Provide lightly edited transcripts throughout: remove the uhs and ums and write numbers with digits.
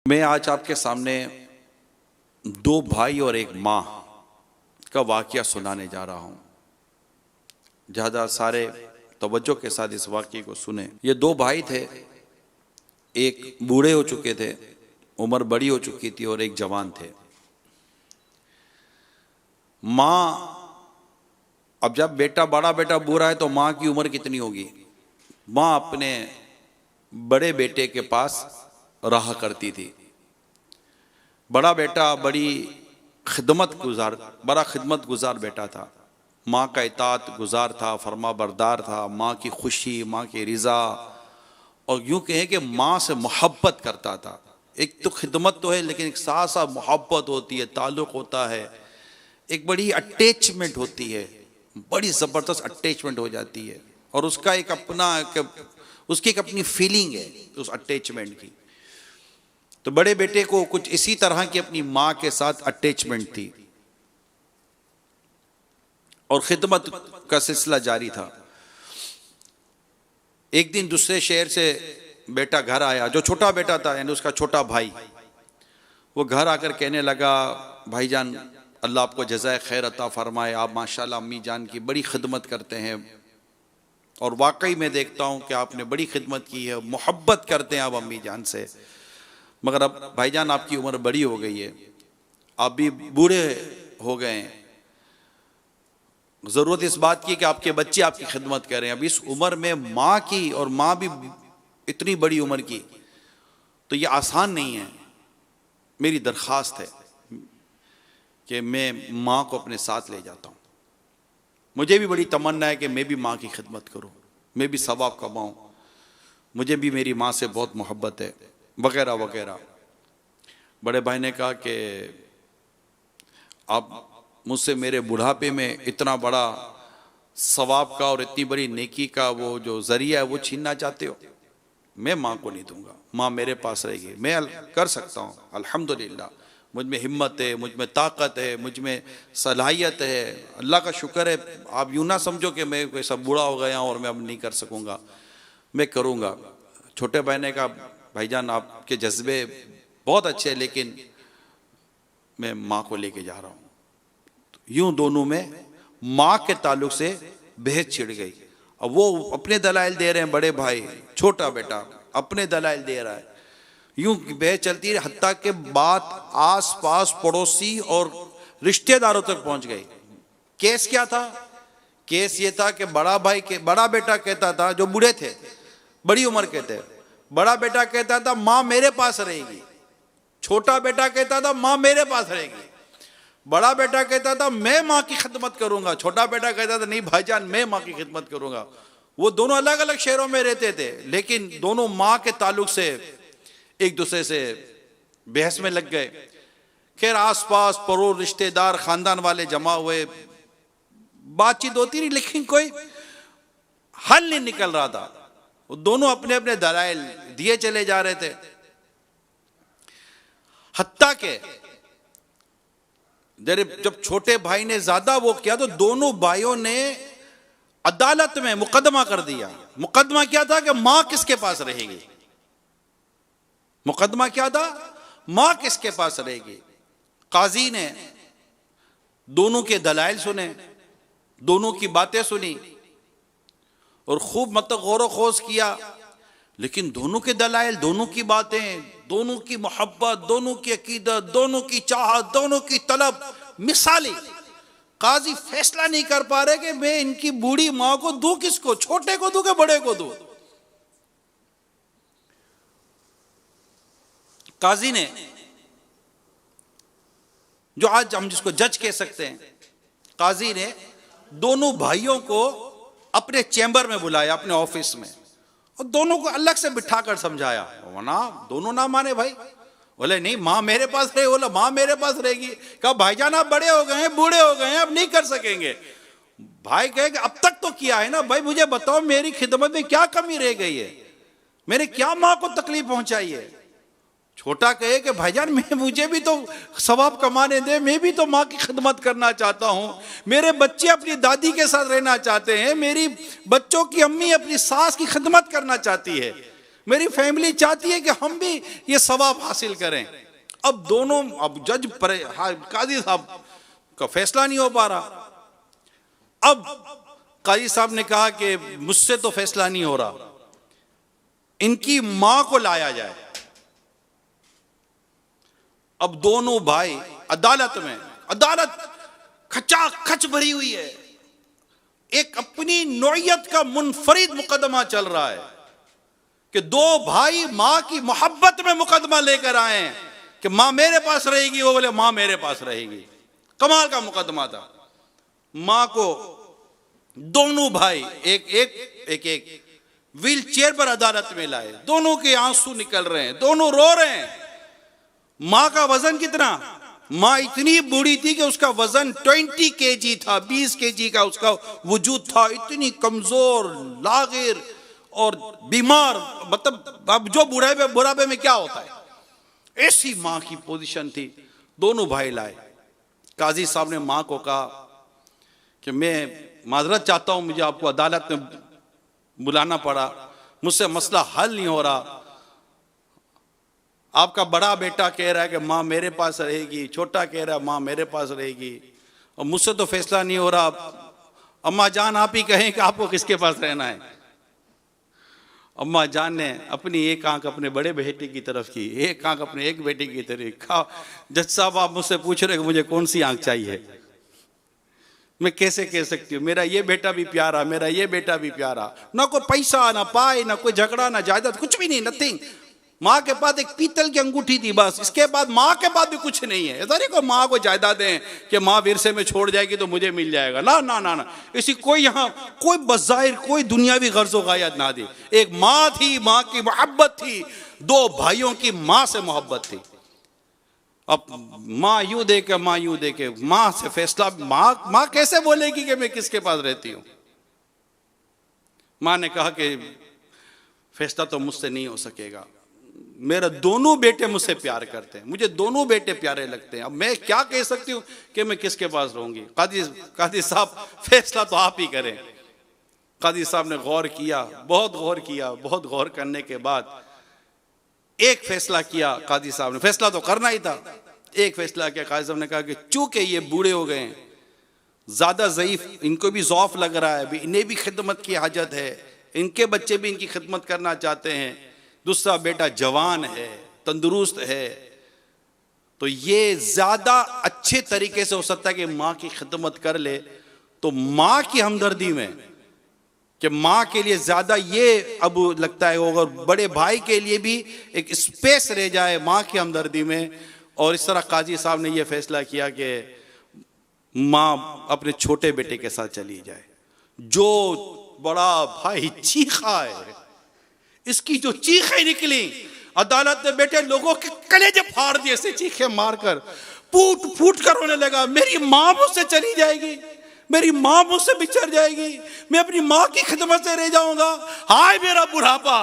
मैं आज आपके सामने दो भाई और एक माँ का वाक़या सुनाने जा रहा हूँ। ज़्यादा सारे तवज्जो के साथ इस वाक़ये को सुने। ये दो भाई थे, एक बूढ़े हो चुके थे, उम्र बड़ी हो चुकी थी, और एक जवान थे। माँ, अब जब बड़ा बेटा बूढ़ा है तो माँ की उम्र कितनी होगी? माँ अपने बड़े बेटे के पास रहा करती थी। बड़ा बेटा बड़ा खिदमत गुजार बेटा था। माँ का इताअत गुजार था, फरमा बरदार था, माँ की खुशी, माँ की रिज़ा, और यूँ कहें कि माँ से मोहब्बत करता था। एक तो खिदमत तो है, लेकिन एक साथ साथ मोहब्बत होती है, ताल्लुक़ होता है, एक बड़ी अटैचमेंट होती है, बड़ी ज़बरदस्त अटैचमेंट हो जाती है, और उसका उसकी एक अपनी फीलिंग है उस अटैचमेंट की। तो बड़े बेटे को कुछ इसी तरह की अपनी माँ के साथ अटैचमेंट थी, और खिदमत का सिलसिला जारी था। एक दिन दूसरे शहर से बेटा घर आया, जो छोटा बेटा था, यानी उसका छोटा भाई। वो घर आकर कहने लगा, भाईजान अल्लाह आपको जज़ाए खैर अता फरमाए, आप माशाल्लाह अम्मी जान की बड़ी खिदमत करते हैं, और वाकई मैं देखता हूँ कि आपने बड़ी खिदमत की है, मोहब्बत करते हैं आप अम्मी जान से। मगर अब भाईजान आपकी उम्र बड़ी हो गई है, आप भी बूढ़े हो गए हैं, ज़रूरत इस बात की कि आपके बच्चे आपकी खिदमत करें। अब इस उम्र में माँ की, और माँ भी इतनी बड़ी उम्र की, तो ये आसान नहीं है। मेरी दरख्वास्त है कि मैं माँ को अपने साथ ले जाता हूँ। मुझे भी बड़ी तमन्ना है कि मैं भी माँ की खिदमत करूँ, मैं भी सवाब कमाऊँ, मुझे भी मेरी माँ से बहुत मोहब्बत है, वगैरह वगैरह। बड़े भाई ने कहा कि आप मुझसे मेरे बुढ़ापे में इतना बड़ा सवाब का और इतनी बड़ी नेकी का वो जो ज़रिया है वो छीनना चाहते हो? मैं माँ को नहीं दूंगा, माँ मेरे पास रहेगी, मैं कर सकता हूँ। अल्हम्दुलिल्लाह, मुझ में हिम्मत है, मुझ में ताकत है, मुझ में सलाहियत है, अल्लाह का शुक्र है। आप यूँ ना समझो कि मैं कोई सब बूढ़ा हो गया और मैं अब नहीं कर सकूँगा, मैं करूँगा। छोटे भाई ने कहा, भाईजान आपके जज्बे बहुत अच्छे हैं, लेकिन मैं माँ को लेके जा रहा हूँ। यूं दोनों में माँ के ताल्लुक से बहस छिड़ गई। अब वो अपने दलाइल दे रहे हैं, बड़े भाई, छोटा बेटा अपने दलाइल दे रहा है, यूं बहस चलती है, हत्ता के बात आस पास पड़ोसी और रिश्तेदारों तक पहुंच गई। केस क्या था? केस ये था कि बड़ा बेटा कहता था, जो बूढ़े थे, बड़ी उम्र के थे, बड़ा बेटा कहता था माँ मेरे पास रहेगी, छोटा बेटा कहता था माँ मेरे पास रहेगी। बड़ा बेटा कहता था मैं माँ की खिदमत करूंगा, छोटा बेटा कहता था नहीं भाईजान मैं माँ की खिदमत करूंगा। वो दोनों अलग अलग शहरों में रहते थे, लेकिन दोनों माँ के ताल्लुक से एक दूसरे से बहस में लग गए। खैर आसपास पड़ोस, रिश्तेदार, खानदान वाले जमा हुए, बातचीत होती रही, लेकिन कोई हल नहीं निकल रहा था। वो दोनों अपने अपने दलाइल दिए चले जा रहे थे। हत्ता के जब छोटे भाई ने ज्यादा वो किया तो दोनों भाइयों ने अदालत में मुकदमा कर दिया। मुकदमा क्या था कि मां किसके पास रहेगी? मुकदमा क्या था? मां किसके पास रहेगी? काजी ने दोनों के दलाइल सुने, दोनों की बातें सुनी, और खूब गौर खोज किया, लेकिन दोनों के दलाइल, दोनों की बातें, दोनों की मोहब्बत, दोनों की अकीदत, दोनों की चाहत, दोनों की तलब मिसाली। काजी फैसला नहीं कर पा रहे कि मैं इनकी बूढ़ी माँ को दूं किसको, छोटे को दूं कि बड़े को दूं। काजी ने, जो आज हम जिसको जज कह सकते हैं, काजी ने दोनों भाइयों को अपने चैम्बर में बुलाया, अपने ऑफिस में, और दोनों को अलग से बिठाकर समझाया। वरना दोनों ना माने भाई, बोले नहीं माँ मेरे पास रहे, बोला माँ मेरे पास रहेगी। कहा भाईजान आप बड़े हो गए हैं, बूढ़े हो गए हैं, अब नहीं कर सकेंगे। भाई कहे कि अब तक तो किया है ना भाई, मुझे बताओ मेरी खिदमत में क्या कमी रह गई है, मैंने क्या माँ को तकलीफ पहुंचाई है? छोटा कहे कि भाईजान मुझे भी तो सवाब कमाने दे, मैं भी तो माँ की खिदमत करना चाहता हूँ, मेरे बच्चे अपनी दादी के साथ रहना चाहते हैं, मेरी बच्चों की अम्मी अपनी सास की खिदमत करना चाहती है। मेरी फैमिली चाहती है कि हम भी ये सवाब हासिल करें। अब दोनों, अब जज पर काजी साहब का फैसला नहीं हो पा रहा। अब काजी साहब ने कहा कि मुझसे तो फैसला नहीं हो रहा, इनकी मां को लाया जाए। अब दोनों भाई अदालत में, अदालत खचाखच भरी हुई है, एक अपनी नौइयत का मुनफरिद मुकदमा चल रहा है कि दो भाई मां की मोहब्बत में मुकदमा लेकर आए हैं कि मां मेरे पास रहेगी, वो बोले मां मेरे पास रहेगी। कमाल का मुकदमा था। मां को दोनों भाई एक व्हील चेयर पर अदालत में लाए, दोनों के आंसू निकल रहे हैं, दोनों रो रहे हैं। मां का वजन कितना? मां इतनी बूढ़ी थी कि उसका वजन 20 kg था, 20 kg का उसका वजूद था, इतनी कमजोर, लागिर और बीमार। मतलब अब जो बुढ़ापे में क्या होता है, ऐसी मां की पोजीशन थी। दोनों भाई लाए। काजी साहब ने मां को कहा कि मैं माजरत चाहता हूं, मुझे आपको अदालत में बुलाना पड़ा, मुझसे मसला हल नहीं हो रहा। आपका बड़ा बेटा कह रहा है कि मां मेरे पास रहेगी, छोटा कह रहा है मां मेरे पास रहेगी, और मुझसे तो फैसला नहीं हो रहा। अम्मा जान आप ही कहें कि आपको किसके पास रहना है। अम्मा जान ने अपनी एक आंख अपने बड़े बेटे की तरफ की, एक आंख अपने एक बेटे की तरफ। कहा जज साहब आप मुझसे पूछ रहे कि मुझे कौन सी आंख चाहिए, मैं कैसे कह सकती हूँ? मेरा ये बेटा भी प्यारा, मेरा ये बेटा भी प्यारा, ना कोई पैसा ना पाए, ना कोई झगड़ा, ना जायदाद, कुछ भी नहीं, नथिंग। माँ के पास एक पीतल की अंगूठी थी बस, इसके बाद माँ के पास भी कुछ नहीं है। ऐसा नहीं को माँ को जायदादें कि माँ विरसे में छोड़ जाएगी तो मुझे मिल जाएगा, ना ना ना ना, इसी कोई यहाँ कोई बज़ाहिर कोई दुनियावी गर्ज़ो गायत ना दी। एक माँ थी, माँ की मोहब्बत थी, दो भाइयों की माँ से मोहब्बत थी। अब माँ यूं देखे, माँ यूं देखे, माँ से फैसला, माँ कैसे बोलेगी कि मैं किसके पास रहती हूँ? माँ ने कहा कि फैसला तो मुझसे नहीं हो सकेगा, मेरा दोनों बेटे मुझसे प्यार करते हैं, मुझे दोनों बेटे प्यारे लगते हैं, अब मैं क्या कह सकती हूँ कि मैं किसके पास रहूंगी? काजी साहब फैसला तो आप ही करें। काजी साहब ने गौर किया, बहुत गौर किया, बहुत गौर करने के बाद एक फैसला किया। काजी साहब ने, फैसला तो करना ही था, एक फैसला किया। काजी साहब ने कहा कि चूंकि ये बूढ़े हो गए हैं, ज्यादा ज़ईफ, इनको भी ज़ौफ लग रहा है, इन्हें भी खिदमत की हाजत है, इनके बच्चे भी इनकी खिदमत करना चाहते हैं, दूसरा बेटा जवान है, तंदुरुस्त है, तो ये ज्यादा अच्छे तरीके से हो सकता है कि माँ की खिदमत कर ले। तो माँ की हमदर्दी में कि माँ के लिए ज्यादा ये अब लगता है, अगर बड़े भाई के लिए भी एक स्पेस रह जाए माँ की हमदर्दी में। और इस तरह काजी साहब ने यह फैसला किया कि माँ अपने छोटे बेटे के साथ चली जाए। जो बड़ा भाई चीखा है, इसकी जो चीखें निकली, अदालत में बैठे लोगों के कलेजे फाड़ दिए, ऐसे चीखें मारकर, फूट फूट कर रोने लगा, मेरी माँ मुझसे चली जाएगी, मेरी माँ मुझसे बिछड़ जाएगी, मैं अपनी माँ की खिदमत से रह जाऊंगा। हाय मेरा बुढ़ापा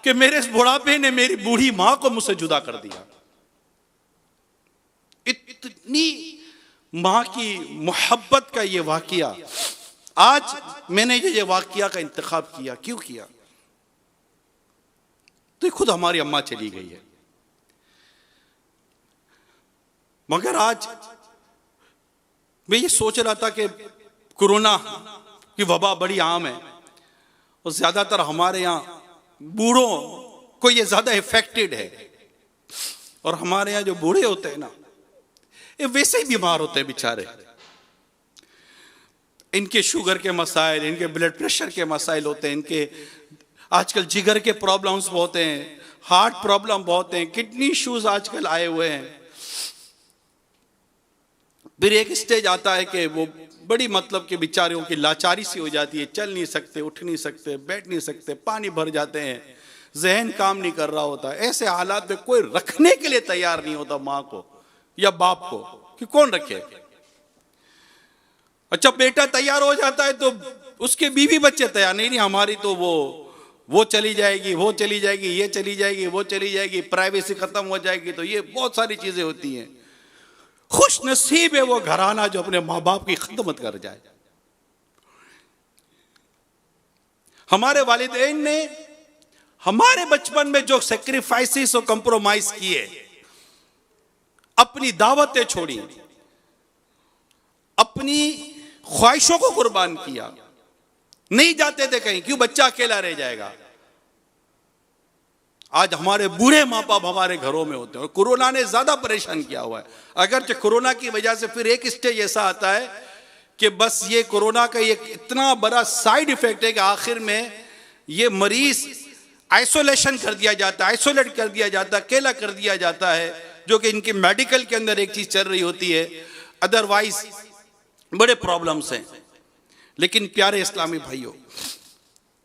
कि मेरे इस बुढ़ापे ने मेरी बूढ़ी माँ को मुझसे जुदा कर दिया। इतनी माँ की मोहब्बत का ये वाकया, आज मैंने ये वाकया का इंतखाब किया, क्यों किया? तो खुद हमारी अम्मा चली गई है, मगर आज मैं ये सोच रहा था कि कोरोना की वबा बड़ी आम है और ज्यादातर हमारे यहाँ बूढ़ों को ये ज्यादा इफेक्टेड है। और हमारे यहाँ जो बूढ़े होते हैं ना, ये वैसे ही बीमार होते हैं बेचारे, इनके शुगर के मसाइल, इनके ब्लड प्रेशर के मसाइल होते हैं, इनके आजकल जिगर के प्रॉब्लम्स बहुत हैं, हार्ट प्रॉब्लम बहुत हैं, किडनी इश्यूज आजकल आए हुए हैं। फिर एक स्टेज आता है कि वो बड़ी मतलब कि बेचारियों की लाचारी सी हो जाती है, चल नहीं सकते, उठ नहीं सकते, बैठ नहीं सकते, पानी भर जाते हैं, जहन काम नहीं कर रहा होता। ऐसे हालात में कोई रखने के लिए तैयार नहीं होता माँ को या बाप को, कि कौन रखे। अच्छा बेटा तैयार हो जाता है तो उसके बीवी बच्चे तैयार नहीं, हमारी तो वो चली जाएगी, वो चली जाएगी, ये चली जाएगी, वो चली जाएगी, प्राइवेसी खत्म हो जाएगी, तो ये बहुत सारी चीजें होती हैं। खुश नसीब है वो घराना जो अपने माँ बाप की खिदमत कर जाए। हमारे वालिदैन ने हमारे बचपन में जो सेक्रीफाइसेस और कंप्रोमाइज किए, अपनी दावतें छोड़ी, अपनी ख्वाहिशों को कुर्बान किया, नहीं जाते थे कहीं, क्यों? बच्चा अकेला रह जाएगा। आज हमारे बूढ़े माँ बाप हमारे घरों में होते हैं, और कोरोना ने ज्यादा परेशान किया हुआ है। अगर कोरोना की वजह से फिर एक स्टेज ऐसा आता है कि बस ये कोरोना का एक इतना बड़ा साइड इफेक्ट है कि आखिर में ये मरीज आइसोलेशन कर दिया जाता है, आइसोलेट कर दिया जाता है, अकेला कर दिया जाता है, जो कि इनके मेडिकल के अंदर एक चीज चल रही होती है, अदरवाइज बड़े प्रॉब्लम्स हैं। लेकिन प्यारे इस्लामी भाइयों,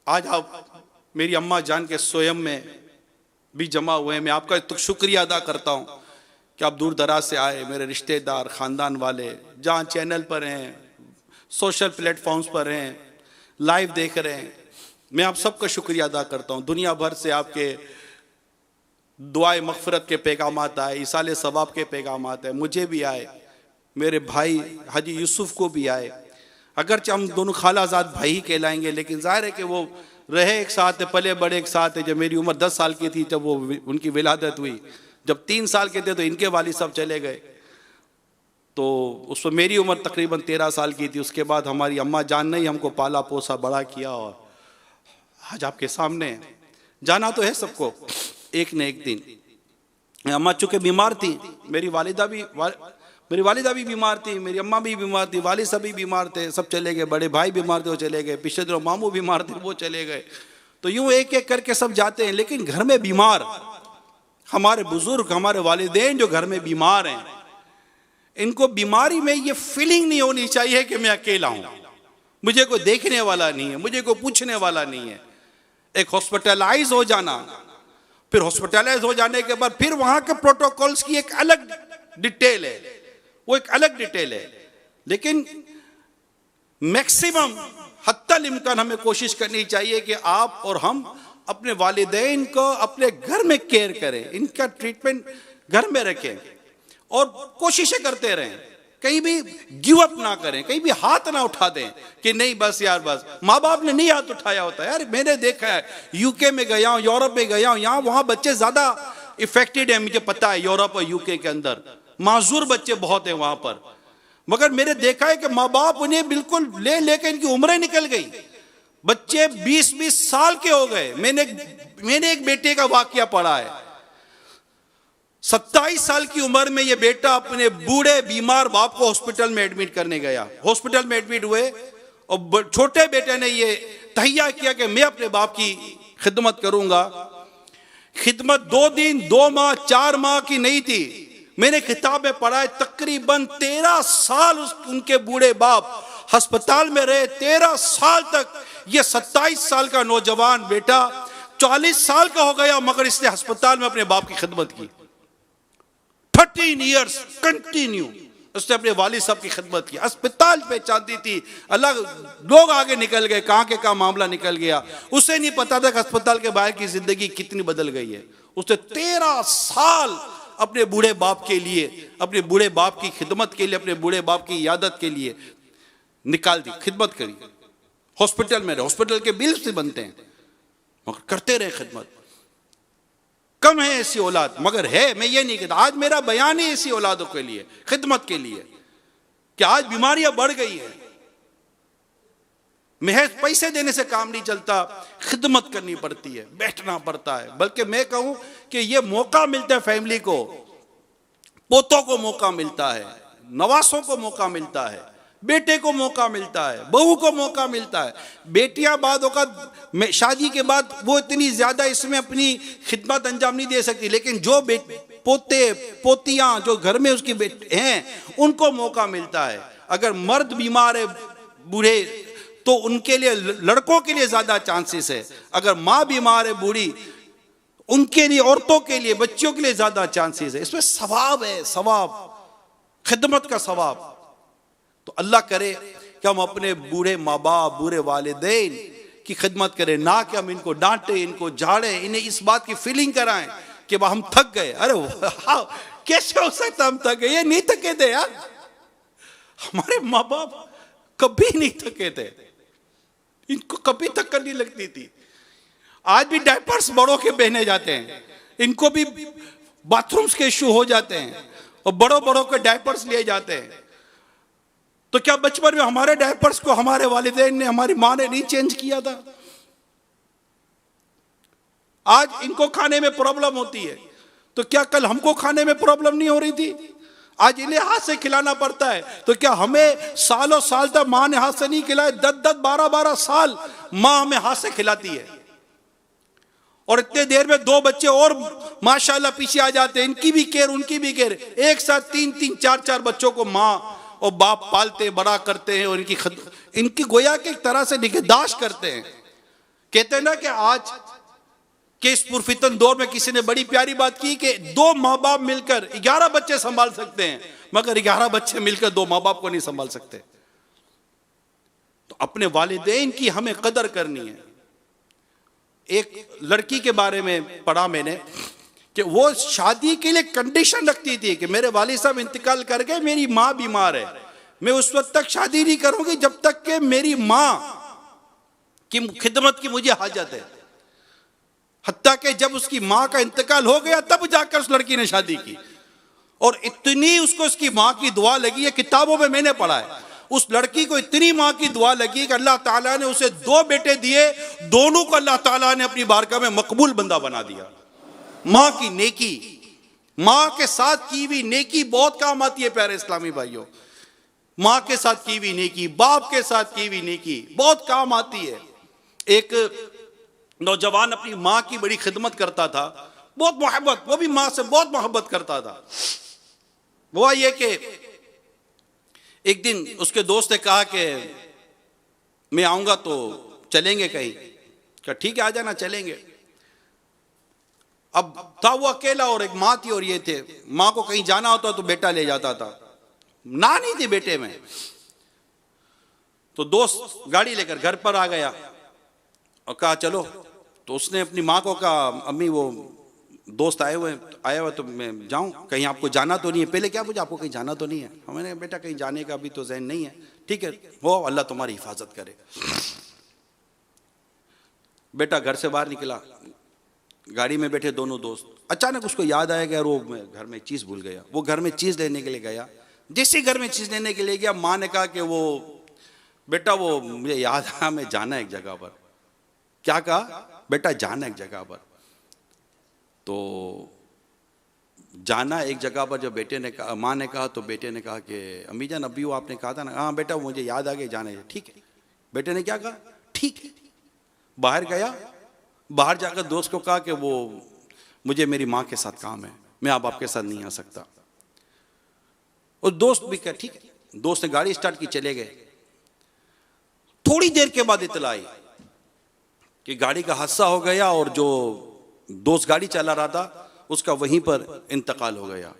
आज आप मेरी अम्मा जान के स्वयं में भी जमा हुए हैं। मैं आपका तो शुक्रिया अदा करता हूं कि आप दूर दराज से आए, मेरे रिश्तेदार, खानदान वाले, जहां चैनल पर हैं, सोशल प्लेटफॉर्म्स पर हैं, लाइव देख रहे हैं, मैं आप सबका शुक्रिया अदा करता हूं। दुनिया भर से आपके दुआए मगफरत के पैगाम आए, इसाले सवाब के पैगाम आए, मुझे भी आए, मेरे भाई हाजी यूसुफ को भी आए। अगरचे हम दोनों खालाजाद भाई ही कहलाएंगे, लेकिन जाहिर है कि वो रहे एक साथ, पले बड़े एक साथ है। जब मेरी उम्र 10 साल की थी जब वो उनकी विलादत हुई, जब 3 साल के थे तो इनके वालिद साहब चले गए, तो उस पर मेरी उम्र तकरीबन 13 साल की थी। उसके बाद हमारी अम्मा जान ने ही हमको पाला पोसा बड़ा किया, और आज आपके सामने जाना तो है सबको एक न एक दिन। अम्मा चूंकि बीमार थी, मेरी वालिदा भी बीमार थी, मेरी अम्मा भी बीमार थी, वालिद साहब भी बीमार थे, सब चले गए, बड़े भाई बीमार थे वो चले गए, पिछले दिनों मामू बीमार थे वो चले गए। तो यूं एक एक करके सब जाते हैं, लेकिन घर में बीमार हमारे बुजुर्ग, हमारे वालिदैन जो घर में बीमार हैं, इनको बीमारी में ये फीलिंग नहीं होनी चाहिए कि मैं अकेला हूं, मुझे कोई देखने वाला नहीं है, मुझे कोई पूछने वाला नहीं है। एक हॉस्पिटलाइज हो जाना, फिर हॉस्पिटलाइज हो जाने के बाद फिर वहां के प्रोटोकॉल्स की एक अलग डिटेल है, वो एक अलग डिटेल है। लेकिन मैक्सिमम हत्तल इम्कान हमें कोशिश करनी चाहिए कि आप और हम अपने वालिदैन को अपने घर में केयर करें, इनका ट्रीटमेंट घर में रखें और कोशिशें करते रहें, कहीं भी गिव अप ना करें, कहीं भी हाथ ना उठा दें कि नहीं बस यार बस। माँ बाप ने नहीं हाथ उठाया होता है, यार मैंने देखा है, यूके में गया हूँ, यूरोप में गया हूँ, यहाँ वहाँ बच्चे ज्यादा इफेक्टेड है, मुझे पता है, यूरोप और यूके के अंदर माजूर बच्चे बहुत हैं वहां पर, मगर मेरे देखा है कि माँ बाप उन्हें बिल्कुल ले लेकर इनकी उम्रें निकल गई, बच्चे 20-20 साल के हो गए। मैंने एक बेटे का वाकया पढ़ा है, 27 साल की उम्र में ये बेटा अपने बूढ़े बीमार बाप को हॉस्पिटल में एडमिट करने गया, हॉस्पिटल में एडमिट हुए और छोटे बेटे ने ये तहैया किया कि मैं अपने बाप की खिदमत करूंगा। खिदमत 2 दिन 2 माह 4 माह की नहीं थी, मैंने किताब में पढ़ा है तकरीबन 13 साल उनके बूढ़े बाप अस्पताल में रहे। 13 साल तक ये 27 साल का नौजवान बेटा 40 साल का हो गया, मगर इसने अस्पताल में अपने बाप की खिदमत की। 13 ईयर्स कंटिन्यू उसने अपने वालिद साहब की खिदमत की। अस्पताल पे चाहती थी, अलग लोग आगे निकल गए, कहां के कहां मामला निकल गया, उसे नहीं पता था कि अस्पताल के बाहर की जिंदगी कितनी बदल गई है। उसने 13 साल अपने बूढ़े बाप के लिए, अपने बूढ़े बाप की खिदमत के लिए, अपने बूढ़े बाप की यादत के लिए निकाल दी, खिदमत करी। हॉस्पिटल में रहे, हॉस्पिटल के बिल्स भी बनते हैं, मगर करते रहे खिदमत। कम है ऐसी औलाद, मगर है, मैं ये नहीं कहता। आज मेरा बयान है ऐसी औलादों के लिए, खिदमत के लिए, कि आज बीमारियां बढ़ गई है, महज पैसे देने से काम नहीं चलता, खिदमत करनी पड़ती है, बैठना पड़ता है। बल्कि मैं कहूं कि यह मौका मिलता है फैमिली को, पोतों को मौका मिलता है, नवासों को मौका मिलता है, बेटे को मौका मिलता है, बहू को मौका मिलता है। बेटियां बाद औक़ात शादी के बाद वो इतनी ज्यादा इसमें अपनी खिदमत अंजाम नहीं दे सकती, लेकिन जो पोते पोतियां जो घर में उसकी हैं उनको मौका मिलता है। अगर मर्द बीमार है बूढ़े तो उनके लिए, लड़कों के लिए ज्यादा चांसेस है। अगर माँ बीमार है बूढ़ी, उनके लिए, औरतों के लिए, बच्चियों के लिए ज्यादा चांसेस है। इसमें सवाब है, सवाब, खिदमत का सवाब। तो अल्लाह करे कि हम अपने बूढ़े माँ बाप, बूढ़े वालिदैन की खिदमत करें, ना कि हम इनको डांटे, इनको झाड़े, इन्हें इस बात की फीलिंग कराएं कि हम थक गए। अरे कैसे हो सकता हम थक गए? ये नहीं थके थे यार, हमारे माँ बाप कभी नहीं थके थे, इनको कभी थकन नहीं लगती थी। आज भी डायपर्स बड़ों के पहने जाते हैं, इनको भी बाथरूम्स के इश्यू हो जाते हैं और बड़ों बड़ों के डायपर्स लिए जाते हैं। तो क्या बचपन में हमारे डायपर्स को हमारे वालिदैन ने, हमारी माँ ने नहीं चेंज किया था? आज इनको खाने में प्रॉब्लम होती है, तो क्या कल हमको खाने में प्रॉब्लम नहीं हो रही थी? आज इन्हें हाथ से खिलाना पड़ता है, तो क्या हमें सालों साल तक माँ ने हाथ से नहीं खिलाए? 10-10, 12-12 साल माँ हमें हाथ से खिलाती है, और इतने देर में 2 बच्चे और माशाल्लाह पीछे आ जाते हैं, इनकी भी केयर उनकी भी केयर। एक साथ 3-3, 4-4 बच्चों को माँ और बाप पालते बड़ा करते हैं, और इनकी गोया के एक तरह से निगहदाश्त करते हैं। कहते हैं ना कि आज के इस पुरफितन दौर में किसी ने बड़ी प्यारी बात की कि 2 माँ बाप मिलकर 11 बच्चे संभाल सकते हैं, मगर 11 बच्चे मिलकर 2 माँ बाप को नहीं संभाल सकते। तो अपने वालिदैन की हमें कदर करनी है। एक लड़की के बारे में पढ़ा मैंने कि वो शादी के लिए कंडीशन रखती थी कि मेरे वालिद साहब इंतकाल कर गए, मेरी माँ बीमार है, मैं उस वक्त तक शादी नहीं करूंगी जब तक कि मेरी माँ की खिदमत की मुझे हाजत है। हत्ता कि जब उसकी माँ का इंतकाल हो गया तब जाकर उस लड़की ने शादी की, और इतनी उसको उसकी माँ की दुआ लगी है, किताबों में मैंने पढ़ा है, उस लड़की को इतनी माँ की दुआ लगी कि अल्लाह ताला ने उसे 2 बेटे दिए, दोनों को अल्लाह ताला ने अपनी बारगाह में मकबूल बंदा बना दिया। माँ की नेकी, माँ के साथ की हुई नेकी बहुत काम आती है प्यारे इस्लामी भाइयों। माँ के साथ की हुई नेकी, बाप के साथ की हुई नेकी बहुत काम आती है। एक नौजवान अपनी माँ की बड़ी खिदमत करता था, बहुत मोहब्बत, वो भी माँ से बहुत मोहब्बत करता था। हुआ ये कि एक दिन उसके दोस्त ने कहा कि मैं आऊंगा तो चलेंगे कहीं। कहा ठीक है आ जाना, चलेंगे। अब था वो अकेला और एक माँ थी और ये थे। माँ को कहीं जाना होता तो बेटा ले जाता था, ना नहीं थी बेटे में। तो दोस्त गाड़ी लेकर घर पर आ गया और कहा चलो। तो उसने अपनी माँ को कहा अम्मी वो दोस्त आया हुआ तो मैं जाऊं, कहीं आपको जाना तो नहीं है? पहले क्या पूछा, आपको कहीं जाना तो नहीं है? मैंने बेटा कहीं जाने का अभी तो ज़हन नहीं है। ठीक है, हो अल्लाह तुम्हारी हिफाजत करे। बेटा घर से बाहर निकला, गाड़ी में बैठे दोनों दोस्त। अचानक उसको याद आया कि यार वो मैं घर में चीज़ भूल गया। वो घर में चीज़ लेने के लिए गया। जैसे घर में चीज़ लेने के लिए गया, माँ ने कहा कि वो बेटा वो मुझे याद आया, मैं जाना है एक जगह पर। क्या कहा? बेटा जाना एक जगह पर। तो जाना एक जगह पर जब बेटे ने कहा, माँ ने कहा, तो बेटे ने कहा कि अम्मी जान अभी वो आपने कहा था ना? हाँ बेटा मुझे याद आ गया, जाना है। ठीक है। बेटे ने क्या कहा? ठीक है। बाहर गया, बाहर जाकर दोस्त को कहा कि वो मुझे मेरी माँ के साथ काम है, मैं अब आपके साथ नहीं आ सकता। और दोस्त भी कहा ठीक है। दोस्त ने गाड़ी स्टार्ट की, चले गए। थोड़ी देर के बाद इतला आई कि गाड़ी का हादसा हो गया और जो दोस्त गाड़ी चला रहा था उसका वहीं पर इंतकाल हो गया।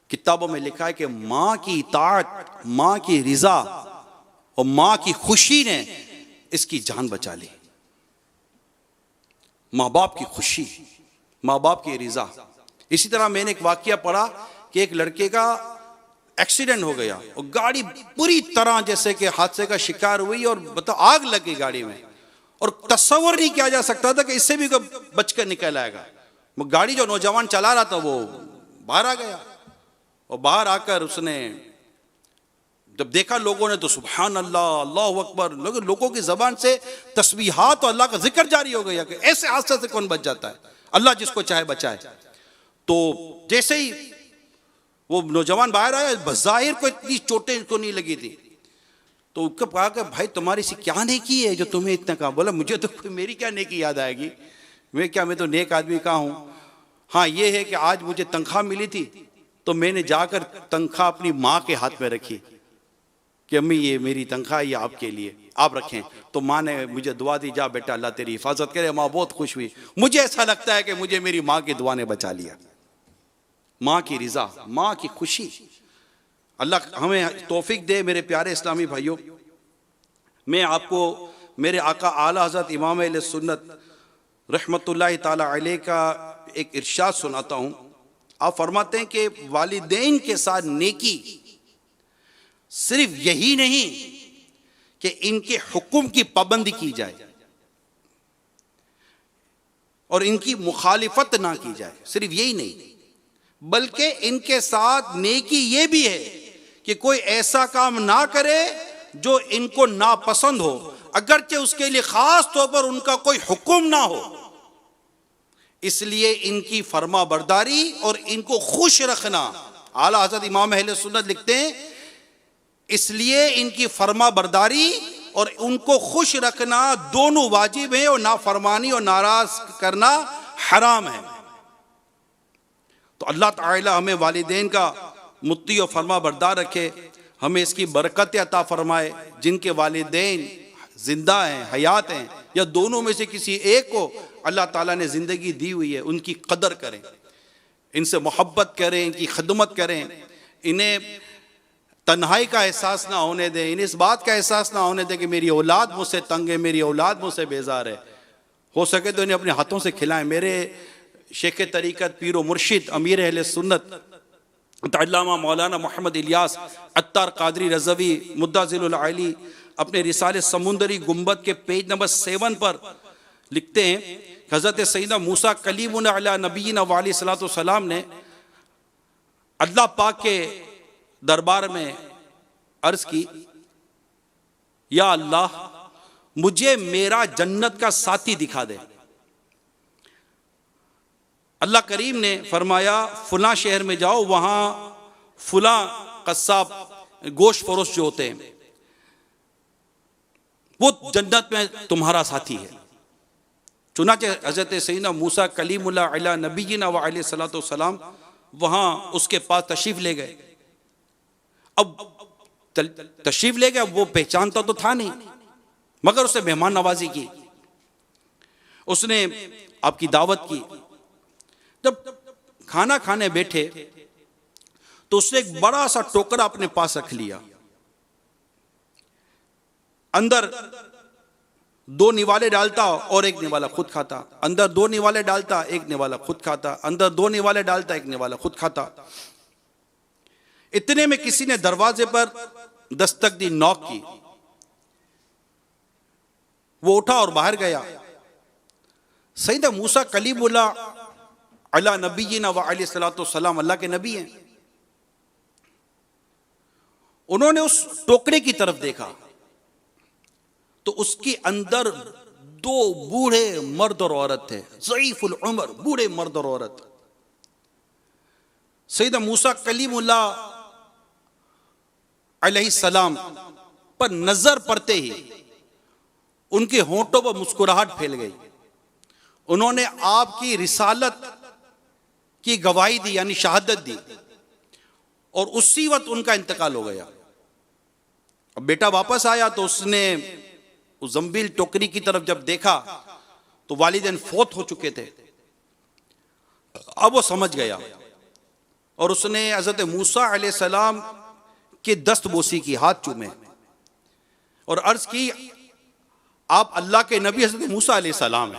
किताबों में लिखा है कि माँ की इताअत, माँ की रिजा और माँ की खुशी ने इसकी जान बचा ली। माँ बाप की खुशी, माँ बाप की रिजा। इसी तरह मैंने एक वाकया पढ़ा कि एक लड़के का एक्सीडेंट हो गया और गाड़ी पूरी तरह जैसे कि हादसे का शिकार हुई और बताओ आग लग गई गाड़ी में, और तस्वर नहीं किया जा सकता था कि इससे भी बचकर निकल आएगा। वो गाड़ी जो नौजवान चला रहा था वो बाहर आ गया, और बाहर आकर उसने जब देखा लोगों ने तो सुभान अल्लाह, अल्लाह अकबर, लोगों की जबान से तस्बीहात और अल्लाह का जिक्र जारी हो गया कि ऐसे हादसे से कौन बच जाता है? अल्लाह जिसको चाहे बचाए। तो जैसे ही वो नौजवान बाहर आया, बज़ाहिर को इतनी चोटें को नहीं लगी थी, तो उसको कहा कि भाई तुम्हारी सी क्या नेकी है जो तुम्हें इतना कहा? बोला मुझे तो मेरी क्या नेकी याद आएगी, मैं तो नेक आदमी का हूँ। हाँ ये है कि आज मुझे तनख्वाह मिली थी तो मैंने जाकर तनख्वाह अपनी माँ के हाथ में रखी कि अम्मी ये मेरी तनख्वाह ये आपके लिए, आप रखें। तो माँ ने मुझे दुआ दी, जा बेटा अल्लाह तेरी हिफाजत करे। माँ बहुत खुश हुई। मुझे ऐसा लगता है कि मुझे मेरी माँ की दुआ ने बचा लिया। माँ की रिजा, माँ की खुशी। अल्लाह हमें तौफीक दे। मेरे प्यारे इस्लामी भाइयों, मैं आपको मेरे आका आला हज़रत इमाम अहले सुन्नत रहमतुल्लाहि ताला अलैह का एक इरशाद सुनाता हूँ। आप फरमाते हैं कि वालिदैन के साथ नेकी सिर्फ यही नहीं कि इनके हुक्म की पाबंदी की जाए, और इनकी मुखालिफत ना की जाए। सिर्फ यही नहीं, बल्कि इनके साथ नेकी ये भी है कि कोई ऐसा काम ना करे जो इनको नापसंद हो, अगरचे उसके लिए खास तौर पर उनका कोई हुक्म ना हो। इसलिए इनकी फर्मा बरदारी और इनको खुश रखना, आला हज़रत इमाम अहले सुन्नत लिखते हैं, इसलिए इनकी फर्मा बरदारी और उनको खुश रखना दोनों वाजिब है, और नाफरमानी और नाराज करना हराम है। तो अल्लाह ताला हमें वालिदैन का मुत्ती और फर्मा बरदार रखे, हमें इसकी बरकत अता फरमाए। जिनके वालिदैन जिंदा हैं, हयात हैं, या दोनों में से किसी एक को अल्लाह ताला ने ज़िंदगी दी हुई है, उनकी कदर करें, इनसे मोहब्बत करें, इनकी खिदमत करें, इन्हें तन्हाई का एहसास ना होने दें, इन्हें इस बात का एहसास ना होने दें कि मेरी औलाद मुझसे तंग है, मेरी औलाद मुझसे बेजार है। हो सके तो इन्हें अपने हाथों से खिलाएं। मेरे शेख तरीक़त पीर व मुर्शिद अमीर अहले सुन्नत अल्लामा मौलाना मोहम्मद इलियास अत्तार कादरी रज़वी मुद्दाज़िलुल आली अपने रिसाले समुंदरी गुंबद के पेज नंबर 7 पर लिखते हैं, हज़रत सैयदना मूसा कलीमुन अला नबीना व अलैहि सलातो सलाम ने अल्लाह पाक के दरबार में अर्ज़ की, या अल्लाह मुझे मेरा जन्नत का साथी दिखा दे। अल्लाह करीम ने फरमाया, फुला शहर में जाओ, वहां फुला कस्साब गोश्त फरोश जो होते हैं वो जन्नत में तुम्हारा साथी है। चुनाचे हज़रत सैयदना मूसा कलीमुल्लाह अला नबीना व अलैहि सलातो सलाम वहां उसके पास तशरीफ ले गए। अब तशरीफ ले गया, वो पहचानता तो था नहीं, मगर उसने मेहमान नवाजी की, उसने आपकी दावत की। जब खाना खाने बैठे तो उसने एक बड़ा सा टोकरा अपने पास रख लिया, अंदर 2 निवाले डालता और एक निवाला खुद खाता, अंदर 2 निवाले डालता, एक निवाला खुद खाता, अंदर 2 निवाले डालता, एक निवाला खुद खाता। इतने में किसी ने दरवाजे पर दस्तक दी, नॉक की। वो उठा और बाहर गया। सैयदना मूसा कलीमुल्लाह अला नबीना व अलैहि सलातो सलाम अल्लाह के नबी हैं। उन्होंने उस टोकरे की तरफ देखा तो उसके अंदर 2 बूढ़े मर्द और औरत थे, ज़ईफुल उम्र, बूढ़े मर्द और औरत। सैयदना मूसा कलीमुल्लाह अलैहि सलाम पर नजर पड़ते ही उनके होंठों पर मुस्कुराहट फैल गई। उन्होंने आपकी रिसालत की गवाही दी, यानी शहादत दी, और उसी वक्त उनका इंतकाल हो गया। अब बेटा वापस आया तो उसने उस जंबील टोकरी की तरफ जब देखा तो वालिदैन फौत हो चुके थे। अब वो समझ गया और उसने हज़रत मूसा अलैहिस्सलाम के दस्त बोसी की, हाथ चूमे और अर्ज की, आप अल्लाह के नबी हज़रत मूसा अलैहिस्सलाम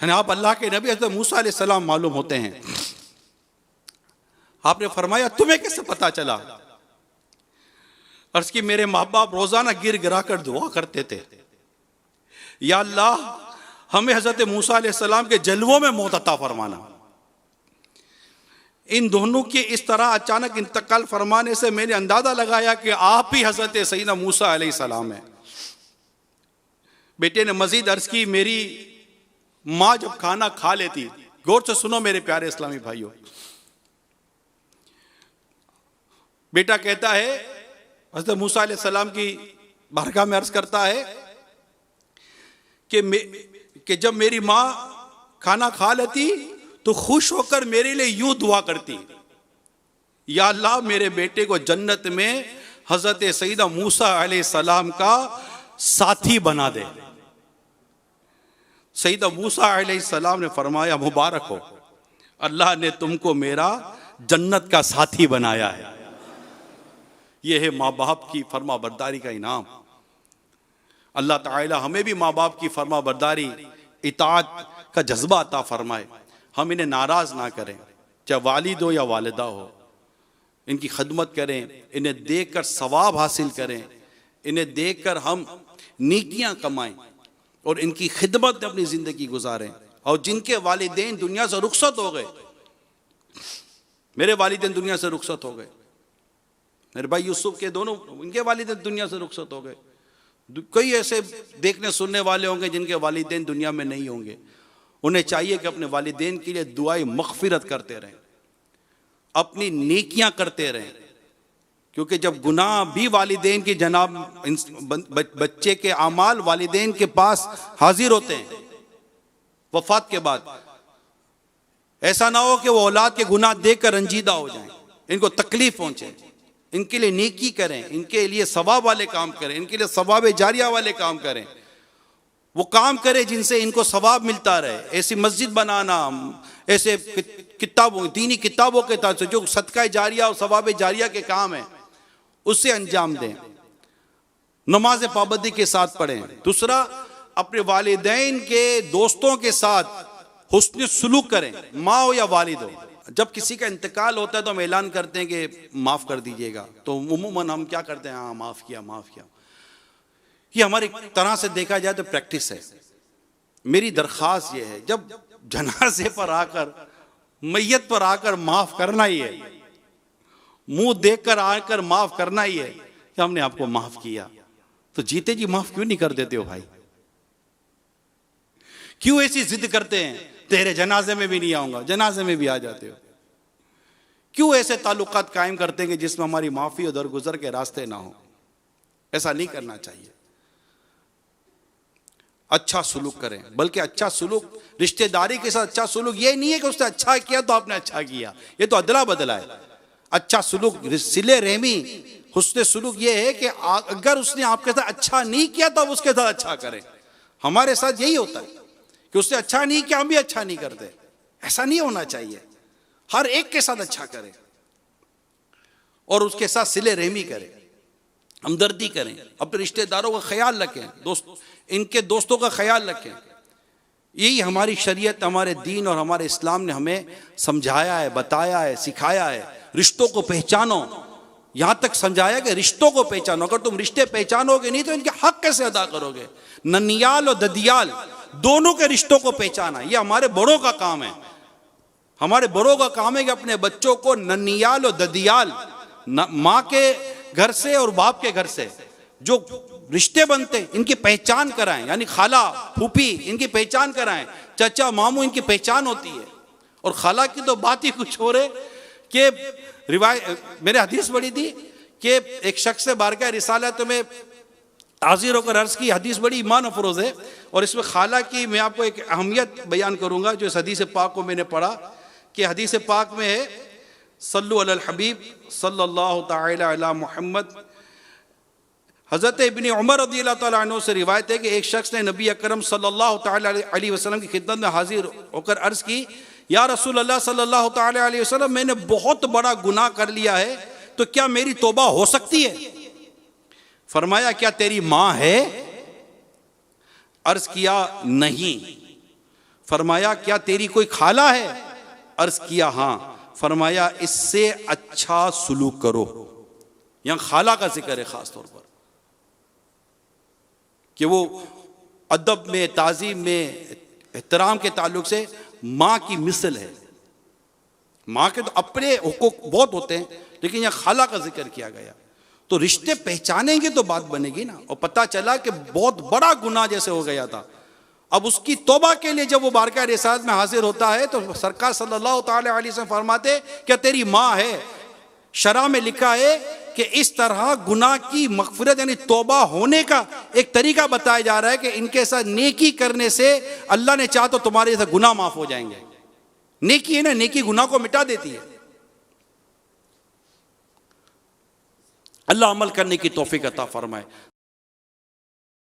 हैं, आप अल्लाह के नबी हज़रत मूसा अलैहिस्सलाम मालूम होते हैं। आपने फरमाया, तुम्हें कैसे पता चला? अर्ज की, मेरे माँ बाप रोजाना गिर गिरा कर दुआ करते थे, या अल्लाह हमें हज़रत मूसा अलैहिस्सलाम के जलवों में मौत अता फरमाना। इन दोनों के इस तरह अचानक इंतकाल फरमाने से मैंने अंदाजा लगाया कि आप ही हज़रत सैयदना मूसा अलैहिस्सलाम हैं। बेटे ने मजीद अर्ज की, मेरी माँ जब खाना खा लेती, गौर से सुनो मेरे प्यारे इस्लामी भाइयों, बेटा कहता है हज़रत मूसा अलैहिस्सलाम की बारगाह में अर्ज करता है कि जब मेरी माँ खाना खा लेती तो खुश होकर मेरे लिए यूं दुआ करती, या अल्लाह मेरे बेटे को जन्नत में हज़रत सैयदना मूसा अलैहिस्सलाम का साथी बना दे। सैयदना मूसा अलैहिस्सलाम ने फरमाया, मुबारक हो, अल्लाह ने तुमको मेरा जन्नत का साथी बनाया है। यह है माँ बाप की फर्मा बरदारी का इनाम। अल्लाह ताला हमें भी माँ बाप की फर्मा बरदारी, इताअत का जज्बा अता फरमाए। हम इन्हें नाराज ना करें, चाहे वालिद हो या वालिदा हो, इनकी खदमत करें, इन्हें देखकर सवाब हासिल करें, इन्हें देखकर हम नेकियां कमाएं। और इनकी खिदमत में अपनी ज़िंदगी गुजारें। और जिनके वालिदैन दुनिया से रुखसत हो गए, मेरे वालिदैन दुनिया से रुखसत हो गए, मेरे भाई यूसुफ के दोनों, इनके वालिदैन दुनिया से रुखसत हो गए। कई ऐसे देखने सुनने वाले होंगे जिनके वालिदैन दुनिया में नहीं होंगे। उन्हें चाहिए कि अपने वालिदैन के लिए दुआए मग़फ़िरत करते रहें, अपनी नेकियां करते रहें, क्योंकि जब गुनाह भी वालिदैन की जनाब बच्चे के आमाल वालिदैन के पास हाजिर होते हैं वफात के बाद, ऐसा ना हो कि वो औलाद के गुनाह देखकर रंजीदा हो जाएं, इनको तकलीफ पहुंचे। इनके लिए नेकी करें, इनके लिए सवाब वाले काम करें, इनके लिए सवाब जारिया वाले काम करें। वो काम करें जिनसे इनको सवाब मिलता रहे। ऐसी मस्जिद बनाना, ऐसे किताबों, दीनी किताबों के तहत जो सदका जारिया और सवाब जारिया के काम है उससे अंजाम दें। नमाज पाबंदी के साथ पढ़ें। दूसरा, अपने वालिदैन के दोस्तों के साथ हुस्न सुलूक करें, माँ हो या वालिद हो। जब किसी का इंतकाल होता है तो हम ऐलान करते हैं कि माफ़ कर दीजिएगा, तो उमूमन हम क्या करते हैं, हाँ माफ़ किया माफ़ किया। ये हमारी तरह से देखा जाए तो प्रैक्टिस है। मेरी दरख्वास्त ये है, जब जनाजे पर आकर, मैयत पर आकर माफ़ करना ही है, मुंह देखकर आकर माफ़ करना ही है कि हमने आपको माफ़ किया, तो जीते जी माफ़ क्यों नहीं कर देते हो भाई? क्यों ऐसी जिद करते हैं, तेरे जनाजे में भी नहीं आऊंगा, जनाजे में भी आ जाते हो? क्यों ऐसे ताल्लुकात कायम करते हैं कि जिसमें हमारी माफ़ी और दरगुजर के रास्ते ना हो? ऐसा नहीं करना चाहिए। अच्छा सुलूक करें, बल्कि अच्छा सुलूक रिश्तेदारी के साथ अच्छा सुलूक ये नहीं है कि उसने अच्छा किया तो आपने अच्छा किया, ये तो अदला बदला है। अच्छा सुलूक, सिले रहमी, हुस्न सुलूक ये है कि अगर उसने आपके साथ अच्छा नहीं किया तो आप उसके साथ अच्छा करें। हमारे साथ यही होता है कि उसने अच्छा नहीं किया, हम भी अच्छा नहीं करते। ऐसा नहीं होना चाहिए। हर एक के साथ अच्छा करें और उसके साथ सिले रहमी करें, हमदर्दी करें, अपने रिश्तेदारों का ख्याल रखें, इनके दोस्तों का ख्याल रखें। यही हमारी शरीयत, हमारे दीन और हमारे इस्लाम ने हमें समझाया है, बताया है, सिखाया है। रिश्तों को पहचानो, यहां तक समझाया कि रिश्तों को पहचानो। अगर तुम रिश्ते पहचानोगे नहीं तो इनके हक कैसे अदा करोगे? ननियाल और ददियाल दोनों के रिश्तों को पहचाना, ये हमारे बड़ों का काम है। हमारे बड़ों का काम है कि अपने बच्चों को ननियाल और ददियाल, माँ के घर से और बाप के घर से जो रिश्ते बनते इनकी पहचान कराएं, यानी खाला फूफी इनकी पहचान कराएं, चाचा मामू इनकी पहचान होती है। और खाला की तो बात ही कुछ हो रहे कि मेरे हदीस पढ़ी थी कि एक शख्स से बारगाह रिसालत में हाजिर होकर अर्ज की, हदीस बड़ी ईमान अफरोज है और इसमें खाला की मैं आपको एक अहमियत बयान करूंगा जो इस हदीस पाक को मैंने पढ़ा कि हदीस पाक में है, सल्लु अलल हबीब सल्लल्लाहु तआला अला मुहम्मद। हज़रत इब्न उमर रज़ियल्लाहु तआला अन्हु से रिवायत है कि एक शख्स ने नबी अकरम सल्लल्लाहु तआला अलैहि वसल्लम की खिदमत में हाजिर होकर अर्ज़ की, या रसूल अल्लाह सल्लल्लाहु तआला अलैहि वसल्लम, मैंने बहुत बड़ा गुनाह कर लिया है, तो क्या मेरी तौबा हो सकती है? फरमाया, क्या तेरी माँ है? अर्ज़ किया, नहीं। फरमाया, क्या तेरी कोई खाला है? अर्ज़ किया, हाँ। फरमाया, इससे अच्छा सुलूक करो। यहां खाला का जिक्र है खास तौर पर कि वो अदब में, ताज़ीम में, एहतराम के ताल्लुक से माँ की मिसल है। माँ के तो अपने हुकूक बहुत होते हैं, लेकिन यहाँ खाला का जिक्र किया गया। तो रिश्ते पहचानेंगे तो बात बनेगी ना। और पता चला कि बहुत बड़ा गुनाह जैसे हो गया था, अब उसकी तौबा के लिए जब वो बारगाह रिसालत में हाजिर होता है तो सरकार सल्लल्लाहु तआला अलैहि वसल्लम फरमाते, क्या तेरी माँ है? शरा में लिखा है कि इस तरह गुनाह की मग़फ़िरत यानी तौबा होने का एक तरीका बताया जा रहा है कि इनके साथ नेकी करने से अल्लाह ने चाहा तो तुम्हारे साथ गुनाह माफ हो जाएंगे। नेकी है ना, नेकी गुनाह को मिटा देती है। अल्लाह अमल करने की तौफीक अता फरमाए।